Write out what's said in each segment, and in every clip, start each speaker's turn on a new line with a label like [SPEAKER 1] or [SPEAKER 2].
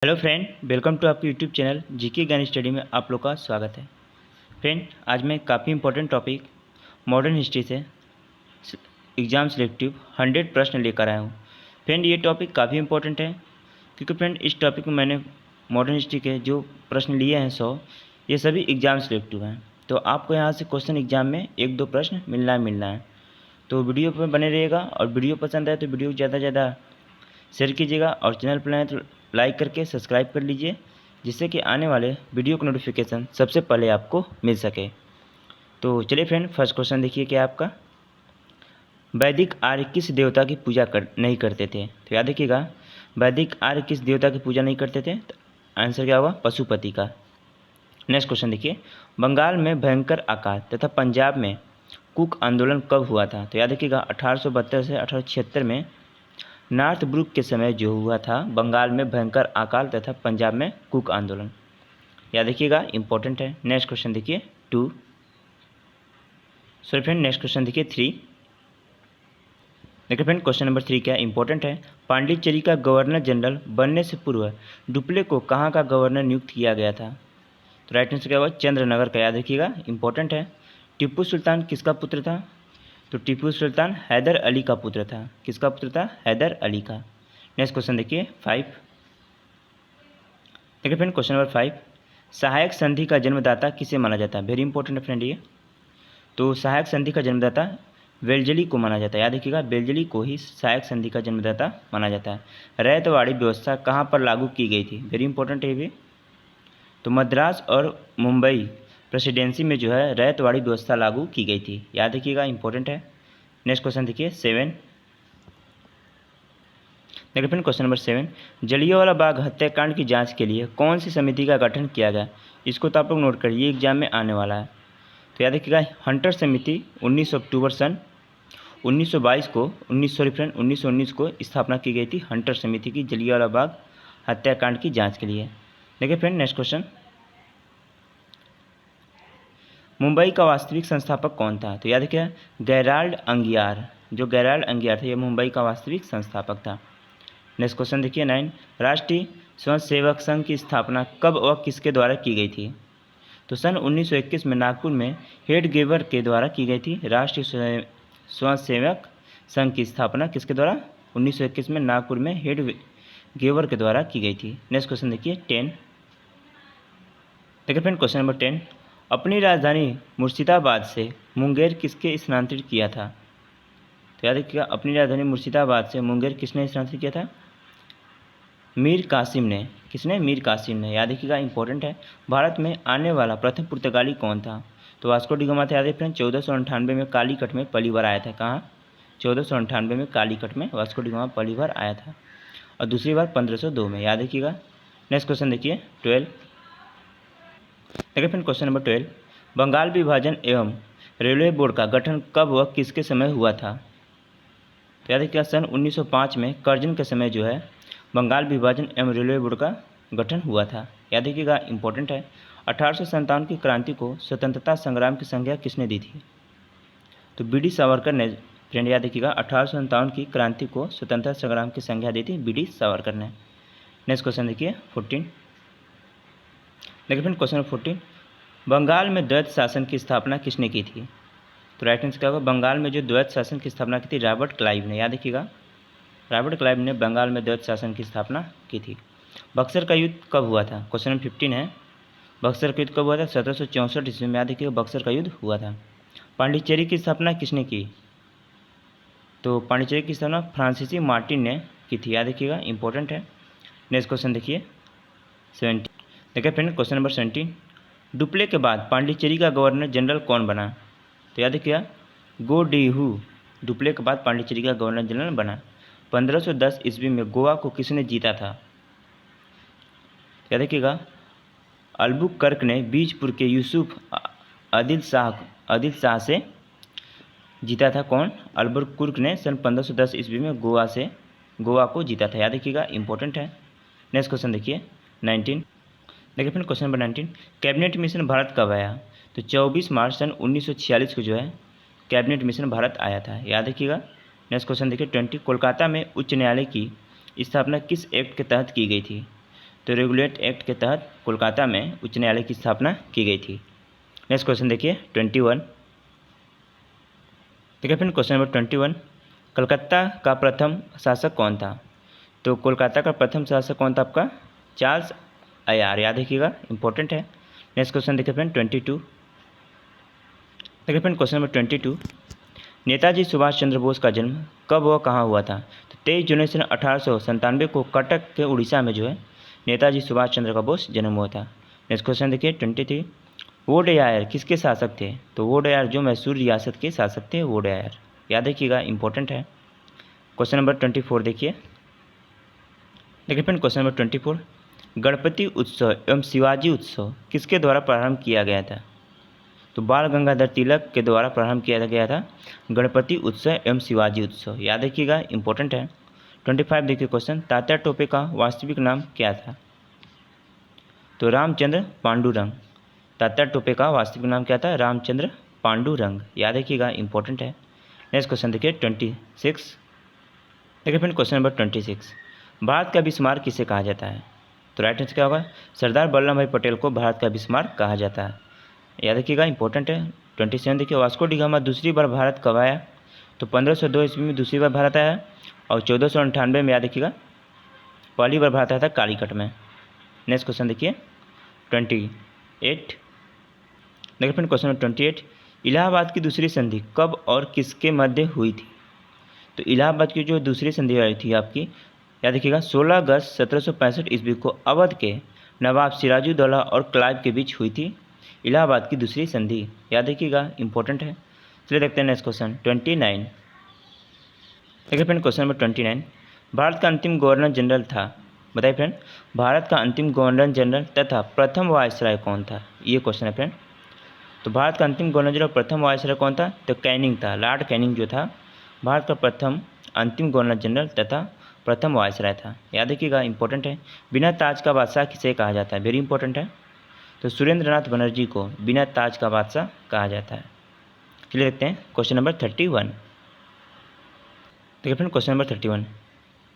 [SPEAKER 1] Hello friend, welcome to आपके YouTube channel GK ज्ञान study में आप लोग का स्वागत है। फ्रेंड, आज मैं काफ़ी इंपॉर्टेंट टॉपिक मॉडर्न हिस्ट्री से एग्ज़ाम सिलेक्टिव 100 प्रश्न लेकर आया हूँ। फ्रेंड, ये टॉपिक काफ़ी इंपॉर्टेंट है क्योंकि फ्रेंड इस टॉपिक में मैंने मॉडर्न हिस्ट्री के जो प्रश्न लिए हैं 100, ये सभी एग्ज़ाम सिलेक्टिव हैं। तो आपको यहाँ से क्वेश्चन एग्जाम में 1-2 प्रश्न मिलना है। तो वीडियो पर बने रहिएगा और वीडियो पसंद आए तो वीडियो ज़्यादा से ज़्यादा शेयर कीजिएगा और चैनल पर नए तो लाइक करके सब्सक्राइब कर लीजिए, जिससे कि आने वाले वीडियो का नोटिफिकेशन सबसे पहले आपको मिल सके। तो चलिए फ्रेंड, फर्स्ट क्वेश्चन देखिए क्या आपका। वैदिक आर्य किस देवता की पूजा नहीं करते थे? तो याद रखिएगा, वैदिक आर्य किस देवता की पूजा नहीं करते थे? तो आंसर क्या होगा? पशुपति का। नेक्स्ट क्वेश्चन देखिए, बंगाल में भयंकर अकाल तथा पंजाब में कुक आंदोलन कब हुआ था? तो याद रखिएगा 1872 से 1876 में नॉर्थ ब्रुक के समय जो हुआ था बंगाल में भयंकर अकाल तथा पंजाब में कुक आंदोलन। याद रखिएगा, इंपॉर्टेंट है। नेक्स्ट क्वेश्चन देखिए 2। सॉरी फ्रेंड, नेक्स्ट क्वेश्चन देखिए 3। देखिए फ्रेंड, क्वेश्चन नंबर 3 क्या इंपॉर्टेंट है। पांडिचेरी का गवर्नर जनरल बनने से पूर्व डुप्ले को कहाँ का गवर्नर नियुक्त किया गया था? तो राइट आंसर क्या होगा? चंद्रनगर का। याद रखिएगा, इंपॉर्टेंट है। टीपू सुल्तान किसका पुत्र था? तो टीपू सुल्तान हैदर अली का पुत्र था। किसका पुत्र था? हैदर अली का। नेक्स्ट क्वेश्चन देखिए 5। देखिए फ्रेंड, क्वेश्चन नंबर 5, सहायक संधि का जन्मदाता किसे माना जाता है? वेरी इंपॉर्टेंट है फ्रेंड ये। तो सहायक संधि का जन्मदाता वेल्जली को माना जाता है। याद रखिएगा, वेल्जली को ही सहायक संधि का जन्मदाता माना जाता है। रैयतवाड़ी व्यवस्था कहाँ पर लागू की गई थी? वेरी इंपॉर्टेंट है ये। तो मद्रास और मुंबई प्रेसिडेंसी में जो है रैयतवाड़ी व्यवस्था लागू की गई थी। याद रखिएगा, इंपॉर्टेंट है। नेक्स्ट क्वेश्चन देखिए 7। देखिए friend, question number 7, Jallianwala Bagh हत्याकांड की जांच के लिए कौन सी समिति का गठन किया गया? इसको तो आप लोग नोट करिए, एग्जाम में आने वाला है। तो याद रखिएगा, हंटर समिति 19 अक्टूबर सन 1922 को 1919 को स्थापना की गई थी हंटर समिति की, जलियांवाला बाग हत्याकांड की जाँच के लिए। देखिए फ्रेंड, नेक्स्ट क्वेश्चन, मुंबई का वास्तविक संस्थापक कौन था? तो याद रखिए, गेराल्ड अंगियार। जो गेराल्ड अंगियार था ये मुंबई का वास्तविक संस्थापक था। नेक्स्ट क्वेश्चन देखिए 9, राष्ट्रीय स्वयंसेवक संघ की स्थापना कब और किसके द्वारा की गई थी? तो सन 1921 में नागपुर में हेडगेवर के द्वारा की गई थी। राष्ट्रीय स्वयंसेवक संघ की स्थापना किसके द्वारा? 1921 में नागपुर में हेडगेवर के द्वारा की गई थी। नेक्स्ट क्वेश्चन देखिए 10। देखिए फ्रेंड, क्वेश्चन नंबर 10, अपनी राजधानी मुर्शिदाबाद से मुंगेर किसके स्थानांतरित किया था? तो याद रखिएगा, अपनी राजधानी मुर्शिदाबाद से मुंगेर किसने स्थानांतरित किया था? मीर कासिम ने। किसने? मीर कासिम ने। याद रखिएगा, इंपॉर्टेंट है। भारत में आने वाला प्रथम पुर्तगाली कौन था? तो वास्को डी गामा था। याद रखिए, 1498 में कालीकट में पहली बार आया था। कहाँ? 1498 में कालीकट में वास्को डी गामा पहली बार आया था और दूसरी बार 1502 में। याद रखिएगा। नेक्स्ट क्वेश्चन देखिए 12। देखिए फ्रेंड, क्वेश्चन नंबर 12, बंगाल विभाजन एवं रेलवे बोर्ड का गठन कब व किसके समय हुआ था? तो याद रखिएगा, सन 1905 में कर्जन के समय जो है बंगाल विभाजन एवं रेलवे बोर्ड का गठन हुआ था। याद रखिएगा, इंपॉर्टेंट है। 1857 की क्रांति को स्वतंत्रता संग्राम की संज्ञा किसने दी थी? तो बी.डी. सावरकर ने। फ्रेंड याद रखिएगा, 1857 की क्रांति को स्वतंत्रता संग्राम की संज्ञा दी थी बी.डी. सावरकर ने। नेक्स्ट क्वेश्चन देखिए 14। देखिए फ्रेंड, क्वेश्चन 14, बंगाल में द्वैत शासन की स्थापना किसने की थी? तो राइट आंसर क्या होगा? बंगाल में जो द्वैत शासन की स्थापना की थी रॉबर्ट क्लाइव ने। याद रखिएगा, रॉबर्ट क्लाइव ने बंगाल में द्वैत शासन की स्थापना की थी। बक्सर का युद्ध कब हुआ था? क्वेश्चन नंबर 15 है, बक्सर का युद्ध कब हुआ था? 1764 ईस्वी में। याद रखिएगा, बक्सर का युद्ध हुआ था। पांडिचेरी की स्थापना किसने की? तो पांडिचेरी की स्थापना फ्रांसीसी मार्टिन ने की थी। याद रखिएगा, इंपॉर्टेंट है। नेक्स्ट क्वेश्चन देखिए 17। देखिए फ्रेंड, क्वेश्चन नंबर 17, डुप्ले के बाद पांडिचेरी का गवर्नर जनरल कौन बना? तो याद रखिएगा, गोडीहू। डुप्ले के बाद पांडिचेरी का गवर्नर जनरल बना। 1510 ईस्वी में गोवा को किसने जीता था? याद रखिएगा, अल्बुकर्क ने बीजपुर के यूसुफ आदिल शाह से जीता था। कौन? अल्बुकर्क ने सन 1510 ईस्वी में गोवा को जीता था। याद रखिएगा, इंपॉर्टेंट है। नेक्स्ट क्वेश्चन देखिए 19। देखिए friend, question number 19, cabinet mission Bharat कब आया? तो 24 मार्च सन 1946 को जो है कैबिनेट मिशन भारत आया था। याद रखिएगा। नेक्स्ट क्वेश्चन देखिए 20, कोलकाता में उच्च न्यायालय की स्थापना किस एक्ट के तहत की गई थी? तो रेगुलेट एक्ट के तहत कोलकाता में उच्च न्यायालय की स्थापना की गई थी। नेक्स्ट क्वेश्चन देखिए 21। देखिए फ्रेंड क्वेश्चन नंबर 21, कलकत्ता का प्रथम शासक कौन था? तो कोलकाता का प्रथम शासक कौन था आपका? चार्ल्स अय्यार, याद रखिएगा, इंपॉर्टेंट है। नेक्स्ट क्वेश्चन देखिए फ्रेंड 22। देखिए friend question number 22, Netaji Subhash Chandra Bose का जन्म कब व कहाँ हुआ था? तो 23 जुलाई सन 1897 को कटक के उड़ीसा में जो है नेताजी सुभाष चंद्र का बोस जन्म हुआ था। नेक्स्ट क्वेश्चन देखिए 23, वोडेयार किसके शासक थे? तो वोडेयार जो मैसूर रियासत के शासक थे, वोडेयार, याद रखिएगा, इंपॉर्टेंट है। क्वेश्चन नंबर 24 देखिए फ्रेंड क्वेश्चन नंबर 24, गणपति उत्सव एवं शिवाजी उत्सव किसके द्वारा प्रारंभ किया गया था? तो बाल गंगाधर तिलक के द्वारा प्रारंभ किया गया था गणपति उत्सव एवं शिवाजी उत्सव, याद रखिएगा, इंपॉर्टेंट है। 25 देखिए क्वेश्चन, तात्या टोपे का वास्तविक नाम क्या था? तो रामचंद्र पांडुरंग। तात्या टोपे का वास्तविक नाम क्या था? रामचंद्र पांडुरंग, याद रखिएगा, इंपॉर्टेंट है। नेक्स्ट क्वेश्चन देखिए 26। देखिए फ्रेंड क्वेश्चन नंबर 26, भारत का बिस्मार्क किसे कहा जाता है? तो राइट आंसर क्या होगा? सरदार वल्लभ भाई पटेल को भारत का बिस्मार्क कहा जाता है, याद रखिएगा, इंपॉर्टेंट है। 27 देखिए, वास्को डी गामा दूसरी बार भारत कब आया? तो 1502 ईस्वी में दूसरी बार भारत आया और 1498 में, याद रखिएगा, पहली बार भारत आया था कालीकट में। नेक्स्ट क्वेश्चन देखिए 28। देखिए फ्रेंड क्वेश्चन नंबर 28, इलाहाबाद की दूसरी संधि कब और किसके मध्य हुई थी? तो इलाहाबाद की जो दूसरी संधि आई थी आपकी, याद रखिएगा, 16 अगस्त 1765 ईस्वी को अवध के नवाब सिराजुद्दौला और क्लाइव के बीच हुई थी इलाहाबाद की दूसरी संधि, याद रखिएगा, इंपॉर्टेंट है। चलिए देखते हैं नेक्स्ट क्वेश्चन 29। देखिए फ्रेंड क्वेश्चन नंबर 29, भारत का अंतिम गवर्नर जनरल था, बताइए फ्रेंड, भारत का अंतिम गवर्नर जनरल तथा प्रथम वायसराय कौन था? ये क्वेश्चन है फ्रेंड। तो भारत का अंतिम गवर्नर जनरल प्रथम वायसराय कौन था? तो कैनिंग था, लॉर्ड कैनिंग जो था भारत का प्रथम अंतिम गवर्नर जनरल तथा प्रथम वायसराय था, याद रखिएगा, इंपॉर्टेंट है। बिना ताज का बादशाह किसे कहा जाता है? वेरी इंपॉर्टेंट है। तो सुरेंद्रनाथ बनर्जी को बिना ताज का बादशाह कहा जाता है। चलिए देखते हैं क्वेश्चन नंबर 31। देखिए फ्रेंड क्वेश्चन नंबर 31,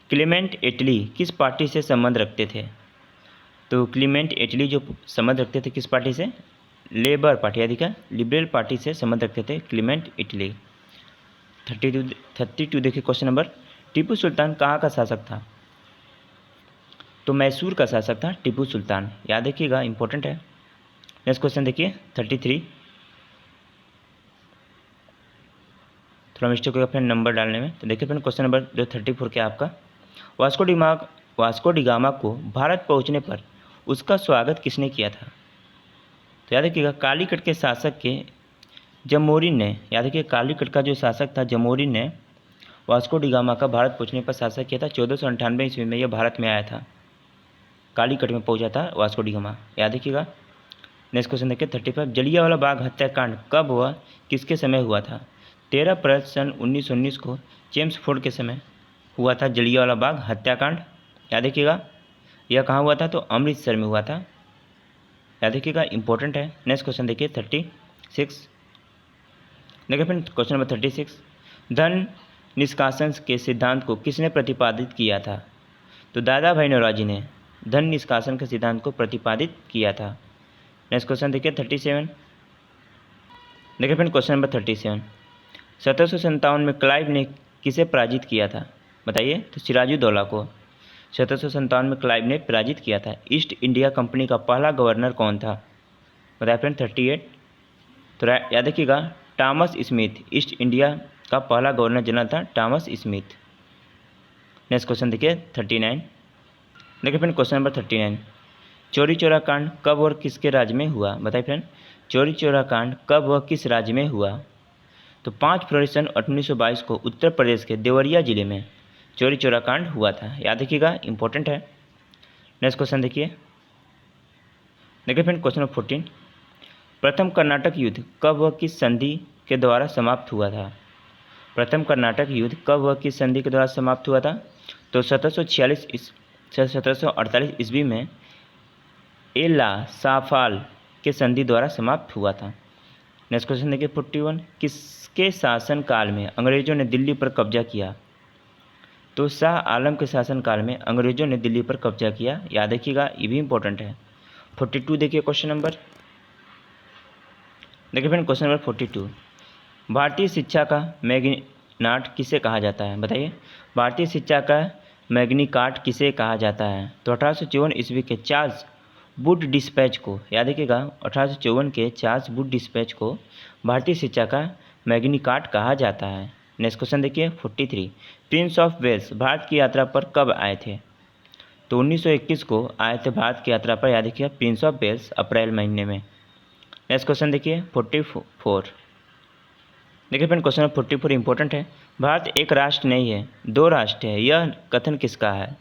[SPEAKER 1] क्लीमेंट एटली किस पार्टी से संबंध रखते थे? तो क्लीमेंट एटली जो संबंध रखते थे किस पार्टी से? लेबर पार्टी, याद रखिएगा, लिबरल पार्टी से संबंध रखते थे क्लीमेंट एटली। 32 देखिए क्वेश्चन नंबर, टीपू सुल्तान कहाँ का शासक था? तो मैसूर का शासक था टीपू सुल्तान, याद रखिएगा, इंपॉर्टेंट है। नेक्स्ट क्वेश्चन देखिए 33, थोड़ा मिस्टेक होगा फ्रेंड नंबर डालने में। तो देखिए फ्रेंड क्वेश्चन नंबर जो 34 क्या आपका, वास्को डी गामा को भारत पहुंचने पर उसका स्वागत किसने किया था? तो याद रखिएगा, कालीकट के शासक के जमोरिन ने, याद रखिए, कालीकट का जो शासक था जमोरिन ने वास्को डी गामा का भारत पहुंचने पर शासक किया था। 1498 ईस्वी में यह भारत में आया था, कालीकट में पहुंचा था वास्को डी गामा, याद रखिएगा। नेक्स्ट क्वेश्चन देखिए 35, जलियांवाला बाग हत्याकांड कब हुआ, किसके समय हुआ था? 13 अप्रैल सन 1919 को चेम्सफोर्ड के समय हुआ था जलियांवाला बाग हत्याकांड, याद रखिएगा। यह कहाँ हुआ था? तो अमृतसर में हुआ था, याद रखिएगा, इंपॉर्टेंट है। नेक्स्ट क्वेश्चन देखिए 36। देखिए फ्रेंड क्वेश्चन नंबर 36, धन निष्कासन के सिद्धांत को किसने प्रतिपादित किया था? तो दादा भाई नौरोजी ने धन निष्कासन के सिद्धांत को प्रतिपादित किया था। नेक्स्ट क्वेश्चन देखिए 37। देखिए फ्रेंड क्वेश्चन नंबर 37, 1757 में क्लाइव ने किसे पराजित किया था? बताइए। तो सिराजुद्दौला को 1757 में क्लाइव ने पराजित किया था। ईस्ट इंडिया कंपनी का पहला गवर्नर कौन था? बताइए फ्रेंड 38। तो याद रखिएगा, टॉमस स्मिथ ईस्ट इंडिया का पहला गवर्नर जनरल था, टॉमस स्मिथ। नेक्स्ट क्वेश्चन देखिए 39। देखिए friend question number 39, Chauri Chaura कांड कब और किसके राज्य में हुआ? बताइए फ्रेंड, चौरी चौरा कांड कब व किस राज्य में हुआ? तो 5 फरवरी सन 1922 को उत्तर प्रदेश के देवरिया जिले में चौरी चौरा कांड हुआ था, याद रखिएगा, इंपॉर्टेंट है। नेक्स्ट क्वेश्चन देखिए फ्रेंड क्वेश्चन नंबर 14, प्रथम कर्नाटक युद्ध कब व किस संधि के द्वारा समाप्त हुआ था? प्रथम कर्नाटक युद्ध कब व किस संधि के द्वारा समाप्त हुआ था? तो 1748 ईस्वी में एला साफाल के संधि द्वारा समाप्त हुआ था। नेक्स्ट क्वेश्चन देखिए 41, किसके शासन काल में अंग्रेजों ने दिल्ली पर कब्जा किया? तो शाह आलम के शासनकाल में अंग्रेजों ने दिल्ली पर कब्जा किया, याद रखिएगा, ये भी इंपॉर्टेंट है। 42 देखिए क्वेश्चन नंबर, देखिए फ्रेंड क्वेश्चन नंबर 42, भारतीय शिक्षा का मैग्नाट किसे कहा जाता है, बताइए। भारतीय शिक्षा का मैग्निकाट किसे कहा जाता है? तो 1854 ईस्वी के चार्ल्स वुड डिस्पैच को, याद रखिएगा, 1854 के चार्ल्स वुड डिस्पैच को भारतीय शिक्षा का मैग्निकाट कहा जाता है। नेक्स्ट क्वेश्चन देखिए 43, प्रिंस ऑफ वेल्स भारत की यात्रा पर कब आए थे? तो 1921 को आए थे भारत की यात्रा पर, याद रखिएगा, प्रिंस ऑफ वेल्स अप्रैल महीने में। नेक्स्ट क्वेश्चन देखिए 44, देखिए फ्रेंड क्वेश्चन 44 इंपॉर्टेंट है। भारत एक राष्ट्र नहीं है, दो राष्ट्र है, यह कथन किसका है?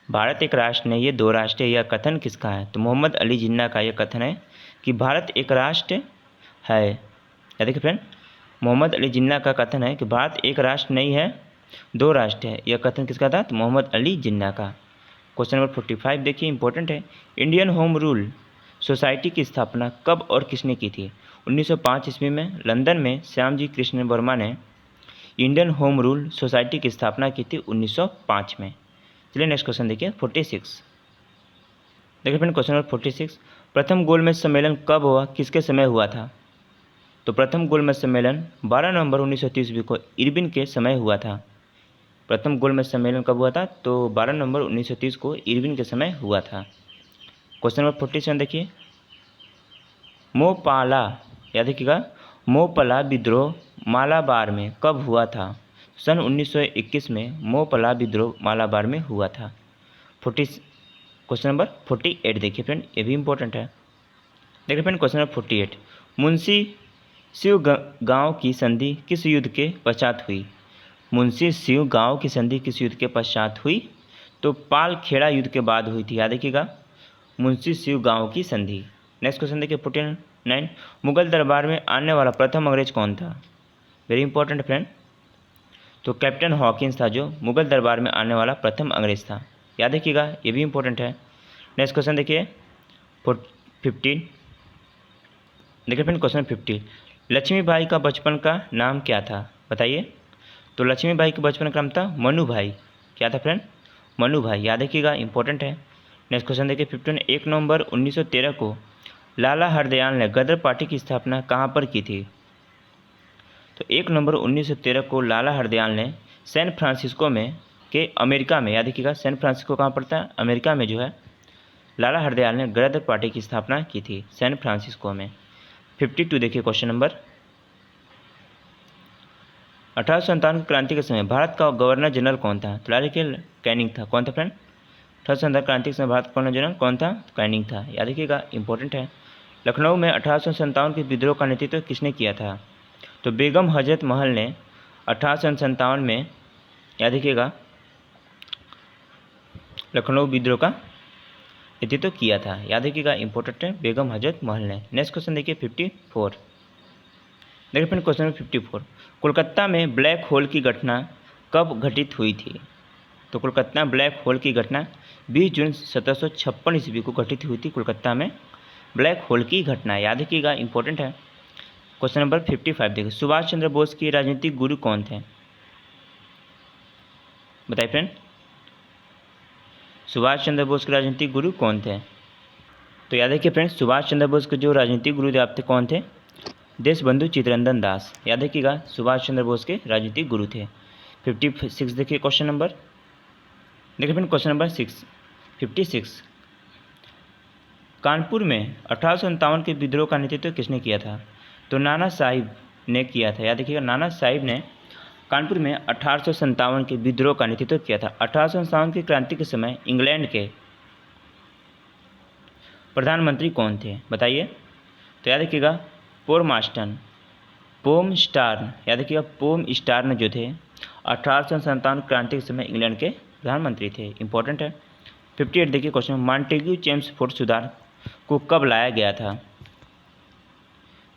[SPEAKER 1] भारत एक राष्ट्र नहीं है, दो राष्ट्र है, यह कथन किसका है? तो मोहम्मद अली जिन्ना का यह कथन है कि भारत एक राष्ट्र है। या देखिए फ्रेंड, मोहम्मद अली जिन्ना का कथन है कि भारत एक राष्ट्र नहीं है, दो राष्ट्र है, यह कथन किसका था? तो मोहम्मद अली जिन्ना का। क्वेश्चन नंबर 45 देखिए इंपॉर्टेंट है। इंडियन होम रूल सोसाइटी की स्थापना कब और किसने की थी? 1905 ईस्वी में लंदन में श्यामजी कृष्ण वर्मा ने इंडियन होम रूल सोसाइटी की स्थापना की थी 1905 में। चलिए नेक्स्ट क्वेश्चन देखिए 46, देखिए फ्रेंड क्वेश्चन नंबर 46, प्रथम गोलमेज सम्मेलन कब हुआ, किसके समय हुआ था? तो प्रथम गोलमेज सम्मेलन 12 नवंबर 1930 ईस्वी को इरविन के समय हुआ था। प्रथम गोलमेज सम्मेलन कब हुआ था? तो 12 नवंबर 1930 को इरविन के समय हुआ था। क्वेश्चन नंबर 47 देखिए, मोपाला, याद रखिएगा, मोपला विद्रोह मालाबार में कब हुआ था? सन 1921 में मोपला विद्रोह मालाबार में हुआ था। क्वेश्चन नंबर 48 देखिए फ्रेंड, ये भी इंपॉर्टेंट है। देखिए friend question number 48, Munshi Shivgaon की संधि किस युद्ध के पश्चात हुई? मुंशी शिव गांव की संधि किस युद्ध के पश्चात हुई? तो पाल खेड़ा युद्ध के बाद हुई थी, याद रखिएगा, मुंशी शिव गांव की संधि। नेक्स्ट क्वेश्चन देखिए 49, मुगल दरबार में आने वाला प्रथम अंग्रेज कौन था? वेरी इंपॉर्टेंट फ्रेंड, तो कैप्टन हॉकिंस था जो मुगल दरबार में आने वाला प्रथम अंग्रेज था, याद रखिएगा, ये भी इंपॉर्टेंट है। नेक्स्ट क्वेश्चन देखिए 15, देखिए फ्रेंड क्वेश्चन 50, लक्ष्मीबाई का बचपन का नाम क्या था, बताइए। तो लक्ष्मीबाई के बचपन का नाम था मनु भाई, क्या था फ्रेंड? मनु भाई, याद रखिएगा, इंपॉर्टेंट है। नेक्स्ट क्वेश्चन देखिए 51, 1 नवंबर 1913 को लाला हरदयाल ने गदर पार्टी की स्थापना कहाँ पर की थी? तो 1 नवंबर 1913 को लाला हरदयाल ने सैन फ्रांसिस्को में के अमेरिका में, याद रखिएगा, सैन फ्रांसिस्को कहाँ पड़ता है? अमेरिका में जो है, लाला हरदयाल ने गदर पार्टी की स्थापना की थी सैन फ्रांसिस्को में। 52 देखिए क्वेश्चन नंबर, 1857 की क्रांति के समय भारत का गवर्नर जनरल कौन था? तो याद रखिए कैनिंग था, कौन था फ्रेंड? 1857 क्रांति के समय भारत का गवर्नर जनरल कौन था? कैनिंग था, याद रखिएगा, इंपॉर्टेंट है। लखनऊ में 1857 के विद्रोह का नेतृत्व किसने किया था? तो बेगम हजरत महल ने 1857 में, याद रखिएगा, लखनऊ विद्रोह का नेतृत्व किया था, याद रखिएगा, इंपॉर्टेंट है, बेगम हजरत महल ने। नेक्स्ट क्वेश्चन देखिए 54, देखिए फ्रेंड क्वेश्चन 54, कोलकाता में ब्लैक होल की घटना कब घटित हुई थी? तो कोलकाता ब्लैक होल की घटना 20 जून 1756 ईस्वी को घटित हुई थी। कोलकाता में ब्लैक होल की घटना, याद रखिएगा, इंपॉर्टेंट है। क्वेश्चन नंबर 55 देखिए, सुभाष चंद्र बोस के राजनीतिक गुरु कौन थे? बताइए फ्रेंड, सुभाष चंद्र बोस के राजनीतिक गुरु कौन थे? तो याद रखिए फ्रेंड्स, सुभाष चंद्र बोस के जो राजनीतिक गुरुदेव थे कौन थे? देशबंधु चित्तरंजन दास, याद रखिएगा, सुभाष चंद्र बोस के राजनीतिक गुरु थे। 56 देखिए क्वेश्चन नंबर, देखिए फ्रेंड क्वेश्चन नंबर 56, कानपुर में 1857 के विद्रोह का नेतृत्व किसने किया था? तो नाना साहिब ने किया था, याद रखिएगा, नाना साहिब ने कानपुर में 1857 के विद्रोह का नेतृत्व किया था। 1857 की क्रांति के समय इंग्लैंड के प्रधानमंत्री कौन थे, बताइए। तो याद रखिएगा, पोम स्टार्न, याद रखिएगा, पोम स्टार्न जो थे 1857 क्रांति के समय इंग्लैंड के प्रधानमंत्री थे, इंपॉर्टेंट है। 58 देखिए क्वेश्चन, मॉन्टेग्यू चेम्सफोर्ड सुधार को कब लाया गया था?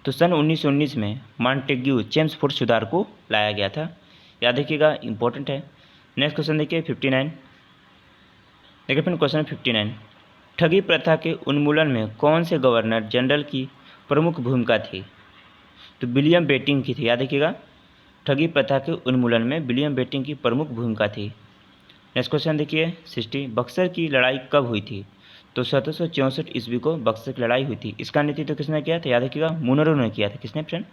[SPEAKER 1] तो सन 1919 में मॉन्टेग्यू चेम्सफोर्ड सुधार को लाया गया था, याद रखिएगा, इंपॉर्टेंट है। नेक्स्ट क्वेश्चन देखिए 59, देखिए फिर क्वेश्चन 59, ठगी प्रथा के उन्मूलन में कौन से गवर्नर जनरल की प्रमुख भूमिका थी? तो विलियम बेटिंग की थी, याद रखिएगा, ठगी प्रथा के उन्मूलन में विलियम बेटिंग की प्रमुख भूमिका थी। नेक्स्ट क्वेश्चन देखिए 60, बक्सर की लड़ाई कब हुई थी? तो 1764 ईस्वी को बक्सर की लड़ाई हुई थी। इसका नेतृत्व किसने किया था? याद रखिएगा, मुनरो ने किया था। किसने फ्रेंड?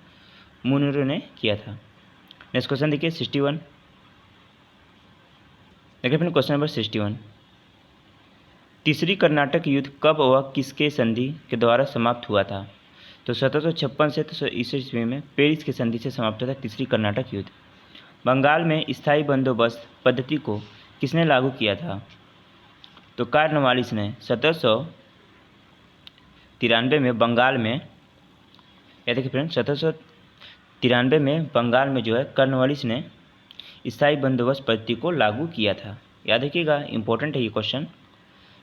[SPEAKER 1] मुनरो ने किया था। नेक्स्ट क्वेश्चन देखिए 61, देखिए फ्रेंड क्वेश्चन नंबर 61, तीसरी कर्नाटक युद्ध कब व किसके संधि के द्वारा समाप्त हुआ था? तो 1756 से 1761 ईस्वी में पेरिस की संधि से समाप्त हुआ था तीसरी कर्नाटक युद्ध। बंगाल में स्थायी बंदोबस्त पद्धति को किसने लागू किया था? तो कॉर्नवालिस ने 1793 में बंगाल में, या देखिए फ्रेंड 1793 में बंगाल में जो है कॉर्नवालिस ने स्थायी बंदोबस्त पद्धति को लागू किया था। याद रखिएगा, इंपॉर्टेंट है ये क्वेश्चन।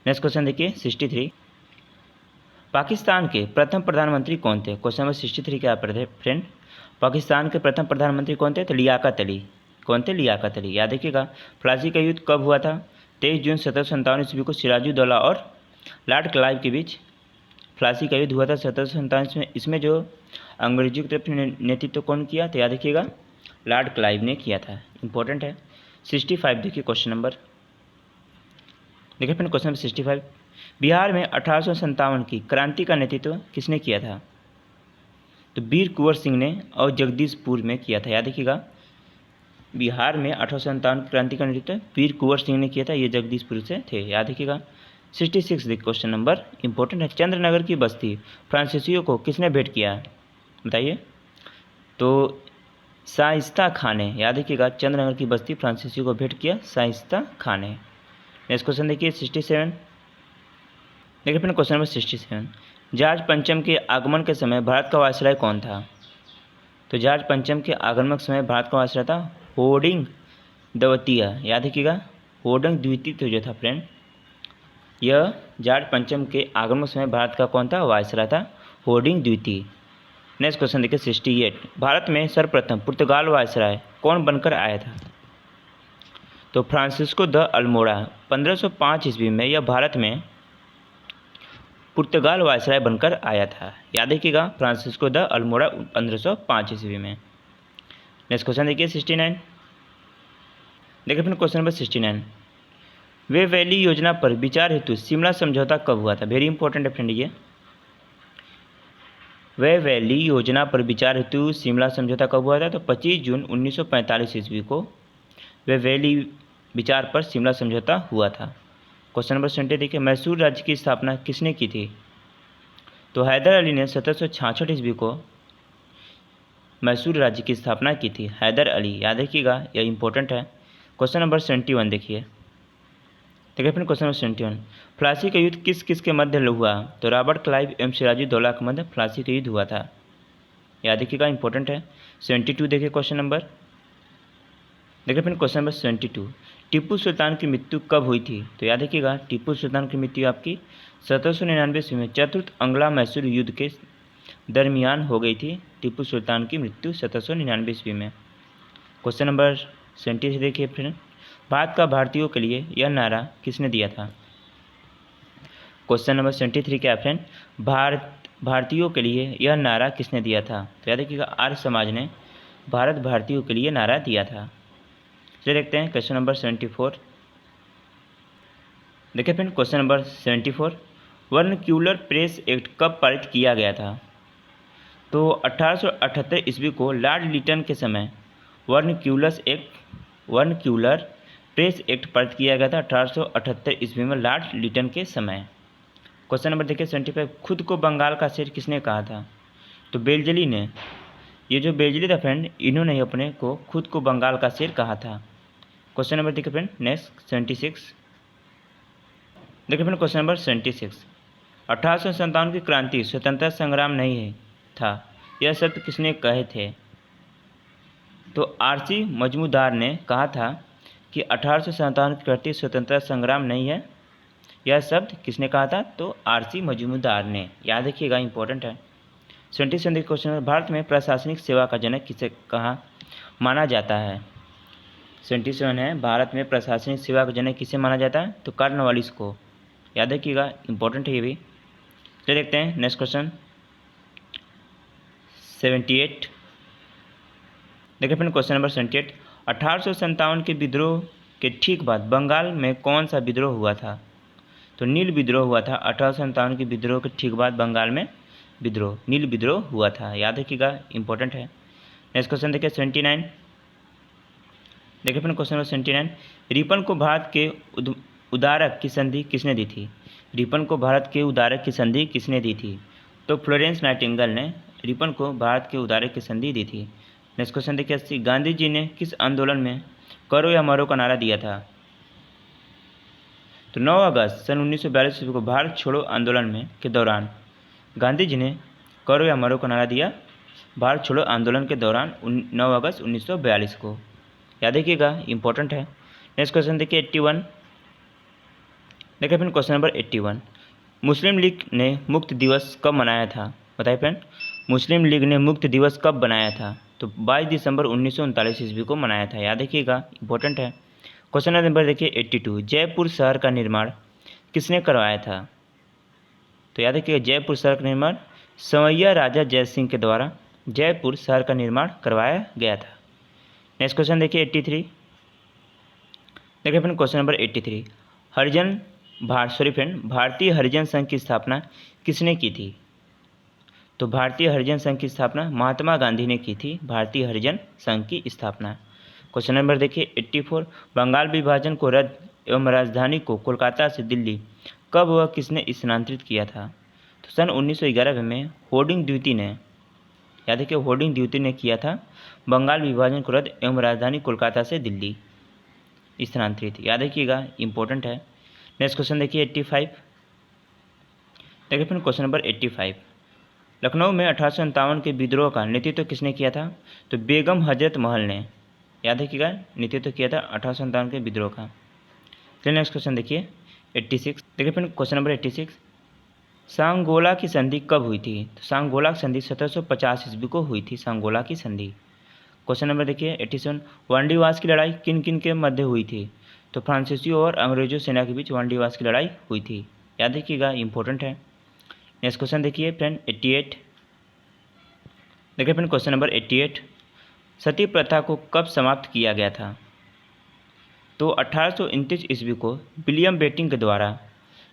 [SPEAKER 1] नेक्स्ट क्वेश्चन देखिए 63, पाकिस्तान के प्रथम प्रधानमंत्री कौन थे? क्वेश्चन नंबर 63 क्या पढ़ते फ्रेंड? पाकिस्तान के प्रथम प्रधानमंत्री कौन थे? तो लियाकत अली। कौन थे? लियाकत अली। याद रखिएगा, प्लासी का युद्ध कब हुआ था? 23 जून 1757 ईस्वी को सिराजुद्दौला और लॉर्ड क्लाइव के बीच प्लासी का युद्ध हुआ था 1757 में। इसमें जो अंग्रेजों की तरफ नेतृत्व कौन किया? तो याद रखिएगा, लॉर्ड क्लाइव ने किया था। इंपॉर्टेंट है। 65 देखिए क्वेश्चन नंबर, देखिए फ्रेंड क्वेश्चन नंबर 65, बिहार में 1857 की क्रांति का नेतृत्व किसने किया था? तो वीर कुंवर सिंह ने और जगदीशपुर में किया था। याद रखिएगा, बिहार में 1857 की क्रांति का नेतृत्व वीर कुंवर सिंह ने किया था। ये जगदीशपुर से थे। याद रखिएगा। 66 देखिए क्वेश्चन नंबर, इंपॉर्टेंट है। चंद्रनगर की बस्ती फ्रांसीसियों को किसने भेंट किया? बताइए। तो शाइस्ता खान ने। याद रखिएगा, चंद्रनगर की बस्ती फ्रांसीसियों को भेंट किया शाइस्ता खान ने। नेक्स्ट क्वेश्चन देखिए 67, देखिए फ्रेंड क्वेश्चन नंबर 67, जॉर्ज पंचम के आगमन के समय भारत का वायसराय कौन था? तो जॉर्ज पंचम के आगमन के समय भारत का वायसराय था होर्डिंग द्वितीय। याद रखिएगा, होर्डिंग द्वितीय तो जो था फ्रेंड, यह जॉर्ज पंचम के आगमन के समय भारत का कौन था? वायसराय था होर्डिंग द्वितीय। नेक्स्ट क्वेश्चन देखिए 68, भारत में सर्वप्रथम पुर्तगाल वायसराय कौन बनकर आया था? तो फ्रांसिस्को द अल्मोड़ा। 1505 ईस्वी में यह भारत में पुर्तगाल वायसराय बनकर आया था। याद रखिएगा, फ्रांसिस्को द अल्मोड़ा 1505 ईस्वी में। नेक्स्ट क्वेश्चन देखिए 69, देखिए फ्रेंड क्वेश्चन नंबर 69, वे वैली योजना पर विचार हेतु शिमला समझौता कब हुआ था? वेरी इंपॉर्टेंट है फ्रेंड ये। वे वैली योजना पर विचार हेतु शिमला समझौता कब हुआ था? तो 25 जून 1945 ईस्वी को वे वैली विचार पर शिमला समझौता हुआ था। क्वेश्चन नंबर 70 देखिए, मैसूर राज्य की स्थापना किसने की थी? तो हैदर अली ने 1766 ईस्वी को मैसूर राज्य की स्थापना की थी। हैदर अली। याद रखिएगा, यह इंपॉर्टेंट है। क्वेश्चन नंबर 71 देखिए, फिर क्वेश्चन नंबर 71, प्लासी का युद्ध किस किस के मध्य हुआ? तो रॉबर्ट क्लाइव एवं सिराजुद्दौला के मध्य प्लासी का युद्ध हुआ था। याद रखिएगा, इंपॉर्टेंट है। 72 देखिए क्वेश्चन नंबर, देखिए फिर क्वेश्चन नंबर 72, टीपू सुल्तान की मृत्यु कब हुई थी? तो याद रखिएगा, टीपू सुल्तान की मृत्यु आपकी 1799 ईस्वी में चतुर्थ अंग्ला मैसूर युद्ध के दरमियान हो गई थी। टीपू सुल्तान की मृत्यु 1799 ईस्वी में। क्वेश्चन नंबर 70 देखिए फिर, भारत का भारतीयों के लिए यह नारा किसने दिया था? क्वेश्चन नंबर 73 क्या फ्रेंड, भारतीयों के लिए यह नारा किसने दिया था? तो याद रखिएगा, आर्य समाज ने भारत भारतीयों के लिए नारा दिया था। चलिए देखते हैं क्वेश्चन नंबर 74, देखिए friend question number 74, vernacular press act कब पारित किया गया था? तो 1878 ईस्वी को लॉर्ड लिटन के समय वर्नक्यूलर प्रेस एक्ट पारित किया गया था 1878 ईस्वी में लॉर्ड लिटन के समय। क्वेश्चन नंबर देखिए 75, खुद को बंगाल का शेर किसने कहा था? तो बेलजली ने। ये जो बेलजली था फ्रेंड, इन्होंने अपने को खुद को बंगाल का शेर कहा था। क्वेश्चन नंबर देखिए फ्रेंड नेक्स्ट 76, देखिए फ्रेंड क्वेश्चन नंबर 76, 1857 की क्रांति स्वतंत्रता संग्राम नहीं है था, यह शब्द किसने कहे थे? तो आरसी मजूमदार ने कहा था कि 1857 की क्रांति स्वतंत्रता संग्राम नहीं है। यह शब्द किसने कहा था? तो आरसी मजूमदार ने। याद रखिएगा, इंपॉर्टेंट है। 77 क्वेश्चन, भारत में प्रशासनिक सेवा का जनक किसे कहा माना जाता है? 77 है, भारत में प्रशासनिक सेवा का जनक किसे माना जाता है? तो कॉर्नवालिस को। याद रखिएगा, इंपॉर्टेंट है ये भी। चलिए देखते हैं नेक्स्ट क्वेश्चन 78, देखिए फ्रेंड क्वेश्चन नंबर 78, 1857 के विद्रोह के ठीक बाद बंगाल में कौन सा विद्रोह हुआ था? तो नील विद्रोह हुआ था। 1857 के विद्रोह के ठीक बाद बंगाल में नील विद्रोह हुआ था। याद रखिएगा, इंपॉर्टेंट है। नेक्स्ट क्वेश्चन देखिए 79। देखिए फिर क्वेश्चन नंबर 79, रिपन को भारत के उदारक की संधि किसने दी थी? रिपन को भारत के उदारक की संधि किसने दी थी? तो फ्लोरेंस नाइटिंगेल ने रिपन को भारत के उदारक की संधि दी थी। नेक्स्ट क्वेश्चन देखिए 80, गांधी जी ने किस आंदोलन में करो या मरो का नारा दिया था? तो 9 अगस्त सन 1942 ईस्वी को भारत छोड़ो आंदोलन में के दौरान गांधी जी ने करो या मरो का नारा दिया भारत छोड़ो आंदोलन के दौरान 9 अगस्त 1942 को। याद रखिएगा, इंपॉर्टेंट है। नेक्स्ट क्वेश्चन देखिए 81। देखिए फ्रेंड क्वेश्चन नंबर 81, मुस्लिम लीग ने मुक्त दिवस कब मनाया था? बताइए फ्रेंड, मुस्लिम लीग ने मुक्त दिवस कब बनाया था? तो 22 दिसंबर 1939 ईस्वी को मनाया था। याद रखिएगा, इंपॉर्टेंट है। क्वेश्चन नंबर देखिए 82, जयपुर शहर का निर्माण किसने करवाया था? तो याद रखिएगा, जयपुर शहर का निर्माण संवैया राजा जय सिंह के द्वारा जयपुर शहर का निर्माण करवाया गया था। नेक्स्ट क्वेश्चन देखिए 83। देखिए फ्रेंड क्वेश्चन नंबर 83, भारतीय हरिजन संघ की स्थापना किसने की थी? तो भारतीय हरिजन संघ की स्थापना महात्मा गांधी ने की थी। भारतीय हरिजन संघ की स्थापना। क्वेश्चन नंबर देखिए 84, बंगाल विभाजन को रद्द एवं राजधानी को कोलकाता से दिल्ली कब व किसने स्थानांतरित किया था? तो सन 1911 में होर्डिंग द्विती ने, याद रखिए, होर्डिंग द्विती ने किया था बंगाल विभाजन को रद्द एवं राजधानी कोलकाता से दिल्ली स्थानांतरित। याद रखिएगा, इंपॉर्टेंट है। नेक्स्ट क्वेश्चन देखिए 85। देखिए फिर क्वेश्चन नंबर 85, लखनऊ में 1857 के विद्रोह का नेतृत्व किसने किया था? तो बेगम हजरत महल ने, याद रखिएगा, नेतृत्व किया था 1857 के विद्रोह का। चलिए नेक्स्ट क्वेश्चन देखिए 86। देखिए फिर क्वेश्चन नंबर 86, सांगोला की संधि कब हुई थी? तो सांगोला की संधि 1750 ईस्वी को हुई थी। सांगोला की संधि। क्वेश्चन नंबर देखिए 87, वांडीवास की लड़ाई किन किन के मध्य हुई थी? तो फ्रांसीसियों और अंग्रेजों सेना के बीच वांडीवास की लड़ाई हुई थी। याद रखिएगा, इंपॉर्टेंट है। नेक्स्ट क्वेश्चन देखिए फ्रेंड 88। देखिए फ्रेंड क्वेश्चन नंबर 88, सती प्रथा को कब समाप्त किया गया था? तो 1829 ईस्वी को विलियम बेंटिंक के द्वारा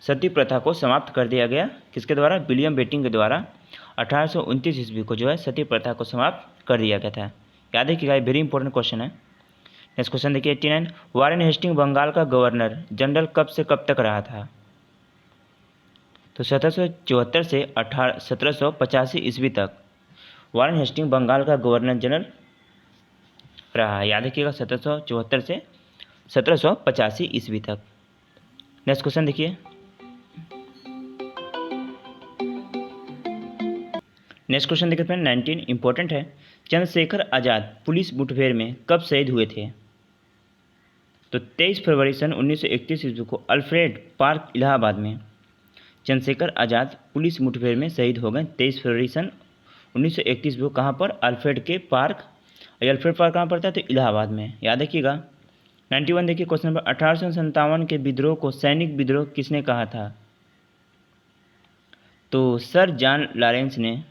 [SPEAKER 1] सती प्रथा को समाप्त कर दिया गया। किसके द्वारा? विलियम बेंटिंक के द्वारा 1829 ईस्वी को जो है सती प्रथा को समाप्त कर दिया गया था। याद रखिएगा, वेरी इंपॉर्टेंट क्वेश्चन है। नेक्स्ट क्वेश्चन देखिए 89, वारेन हेस्टिंग बंगाल का गवर्नर जनरल कब से कब तक रहा था? तो 1774 से 1785 ईस्वी तक वारेन हेस्टिंग बंगाल का गवर्नर जनरल रहा। याद रखिएगा, 1774 से 1785 ईस्वी तक। नेक्स्ट क्वेश्चन देखिए, नेक्स्ट क्वेश्चन देखिए फ्रेंड 19, इंपॉर्टेंट है। चंद्रशेखर आज़ाद पुलिस मुठभेड़ में कब शहीद हुए थे? तो 23 फरवरी सन 1931 ईस्वी को अल्फ्रेड पार्क इलाहाबाद में चंद्रशेखर आज़ाद पुलिस मुठभेड़ में शहीद हो गए। 23 फरवरी सन 1931 को कहाँ पर? अल्फ्रेड के पार्क। अल्फ्रेड पार्क कहाँ पड़ता है? तो इलाहाबाद में। याद रखिएगा। 91 देखिए क्वेश्चन नंबर, 1857 के विद्रोह को सैनिक विद्रोह किसने कहा था? तो सर जॉन लॉरेंस ने,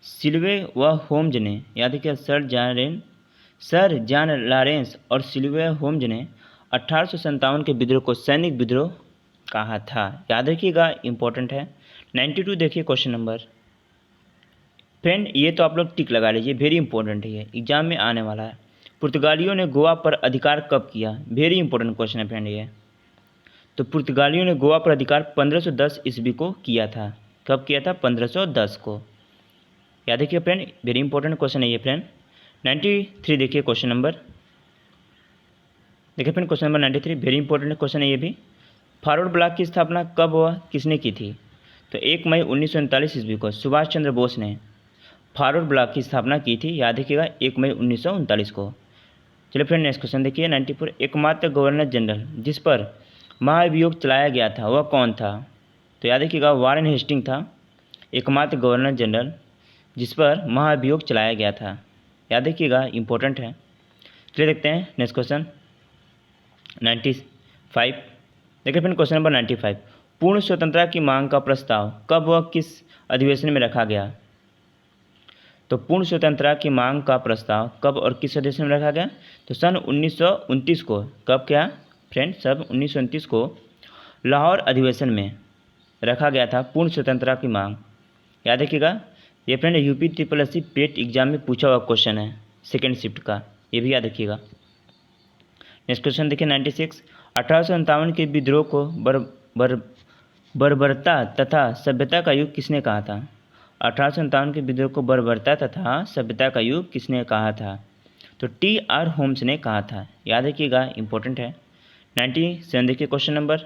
[SPEAKER 1] सिल्वे व होम्स ने, याद रखिए, सर जॉन लॉरेंस और सिल्वे होम्स ने 1857 के विद्रोह को सैनिक विद्रोह कहा था। याद रखिएगा, इंपॉर्टेंट है। 92 देखिए क्वेश्चन नंबर। फ्रेंड ये तो आप लोग टिक लगा लीजिए, वेरी इंपॉर्टेंट है, ये एग्जाम में आने वाला है। पुर्तगालियों ने गोवा पर अधिकार कब किया? वेरी इंपॉर्टेंट क्वेश्चन है फ्रेंड ये। तो पुर्तगालियों ने गोवा पर अधिकार 1510 ईस्वी को किया था। कब किया था? 1510 को। याद रखिए फ्रेंड, वेरी इंपॉर्टेंट क्वेश्चन है ये फ्रेंड। 93 देखिए क्वेश्चन नंबर। देखिए friend question number 93, very important question है ये भी। फॉरवर्ड ब्लॉक की स्थापना कब व किसने की थी? तो 1 मई 1939 ईस्वी को सुभाष चंद्र बोस ने फॉरवर्ड ब्लॉक की स्थापना की थी। याद रखिएगा, 1 मई 1939 को। चलिए फ्रेंड नेक्स्ट क्वेश्चन देखिए 94, एकमात्र गवर्नर जनरल जिस पर महाभियोग चलाया गया था वह कौन था? तो याद रखिएगा, वारेन हेस्टिंग था एकमात्र गवर्नर जनरल जिस पर महाभियोग चलाया गया था। याद रखिएगा, इंपॉर्टेंट है। चलिए देखते हैं नेक्स्ट क्वेश्चन 95। देखिए फ्रेंड क्वेश्चन नंबर 95, पूर्ण स्वतंत्रता की मांग का प्रस्ताव कब व किस अधिवेशन में रखा गया? तो पूर्ण स्वतंत्रता की मांग का प्रस्ताव कब और किस अधिवेशन में रखा गया? तो सन 1929 को। कब क्या? फ्रेंड सब 1929 को लाहौर अधिवेशन में रखा गया था पूर्ण स्वतंत्रता की मांग। याद रखिएगा, ये फ्रेंड यूपी ट्रिपल पेट एग्जाम में पूछा हुआ क्वेश्चन है सेकेंड शिफ्ट का, ये भी याद रखिएगा। नेक्स्ट क्वेश्चन देखिए 96, 1857 के विद्रोह को बर्बरता तथा सभ्यता का युग किसने कहा था? 1857 के विद्रोह को बर्बरता तथा सभ्यता का युग किसने कहा था? तो T.R. होम्स ने कहा था। याद रखिएगा, इंपॉर्टेंट है। 97 देखिए क्वेश्चन नंबर,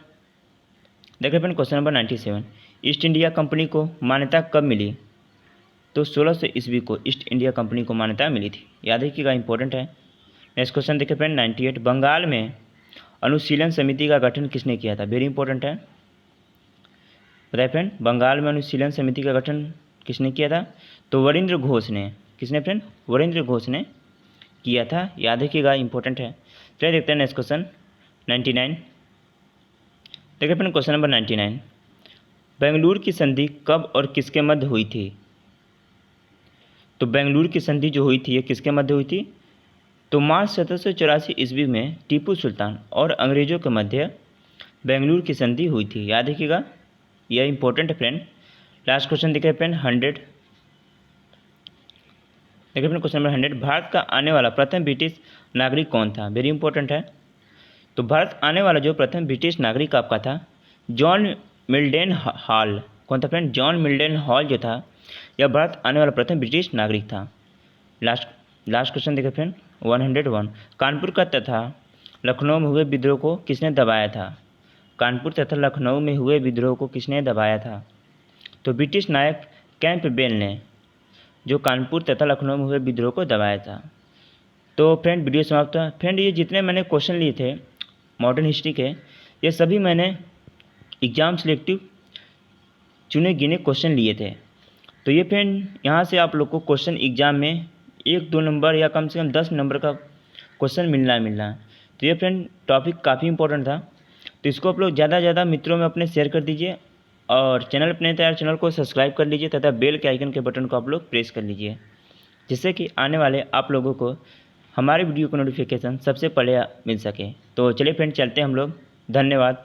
[SPEAKER 1] देखिए friend question number 97, east India company को मान्यता कब मिली? तो 1600 ईस्वी को ईस्ट इंडिया कंपनी को मान्यता मिली थी। याद रखिएगा, इंपॉर्टेंट है। नेक्स्ट क्वेश्चन देखिए फ्रेंड 98, बंगाल में अनुशीलन समिति का गठन किसने किया था? वेरी इंपॉर्टेंट है। बताइए फ्रेंड, बंगाल में अनुशीलन समिति का गठन किसने किया था? तो वरिंद्र घोष ने। किसने फ्रेंड? वरिंद्र घोष ने किया था। याद रखिएगा, इंपॉर्टेंट है। चलिए देखते हैं नेक्स्ट क्वेश्चन 99। देखिए फ्रेंड क्वेश्चन नंबर 99, बेंगलुरु की संधि कब और किसके मध्य हुई थी? तो बेंगलुरु की संधि जो हुई थी ये किसके मध्य हुई थी? तो मार्च 1784 ईस्वी में टीपू सुल्तान और अंग्रेजों के मध्य बेंगलुरु की संधि हुई थी। याद रखिएगा, यह इंपॉर्टेंट है फ्रेंड। लास्ट क्वेश्चन देखिए फ्रेंड 100। देखिए फ्रेंड क्वेश्चन नंबर 100, भारत का आने वाला प्रथम ब्रिटिश नागरिक कौन था? वेरी इंपॉर्टेंट है। तो भारत आने वाला जो प्रथम ब्रिटिश नागरिक आपका था जॉन मिल्डन हॉल। कौन था फ्रेंड? जॉन मिल्डन हॉल जो था यह भारत आने वाला प्रथम ब्रिटिश नागरिक था। लास्ट क्वेश्चन देखिए फ्रेंड 101, कानपुर का तथा लखनऊ में हुए विद्रोह को किसने दबाया था? कानपुर तथा लखनऊ में हुए विद्रोह को किसने दबाया था? तो ब्रिटिश नायक कैंपबेल ने जो कानपुर तथा लखनऊ में हुए विद्रोह को दबाया था। तो फ्रेंड वीडियो समाप्त हुआ। फ्रेंड ये जितने मैंने क्वेश्चन लिए थे मॉडर्न हिस्ट्री के, ये सभी मैंने एग्ज़ाम सिलेक्टिव चुने गिने क्वेश्चन लिए थे। तो ये फ्रेंड यहाँ से आप लोग को क्वेश्चन एग्ज़ाम में 1-2 नंबर या कम से कम 10 नंबर का क्वेश्चन मिलना। तो ये फ्रेंड टॉपिक काफ़ी इंपॉर्टेंट था, तो इसको आप लोग ज़्यादा से ज़्यादा मित्रों में अपने शेयर कर दीजिए और चैनल अपने तैयार चैनल को सब्सक्राइब कर लीजिए तथा बेल के आइकन के बटन को आप लोग प्रेस कर लीजिए, जिससे कि आने वाले आप लोगों को हमारे वीडियो का नोटिफिकेशन सबसे पहले मिल सके। तो चलिए फ्रेंड चलते हैं हम लोग। धन्यवाद।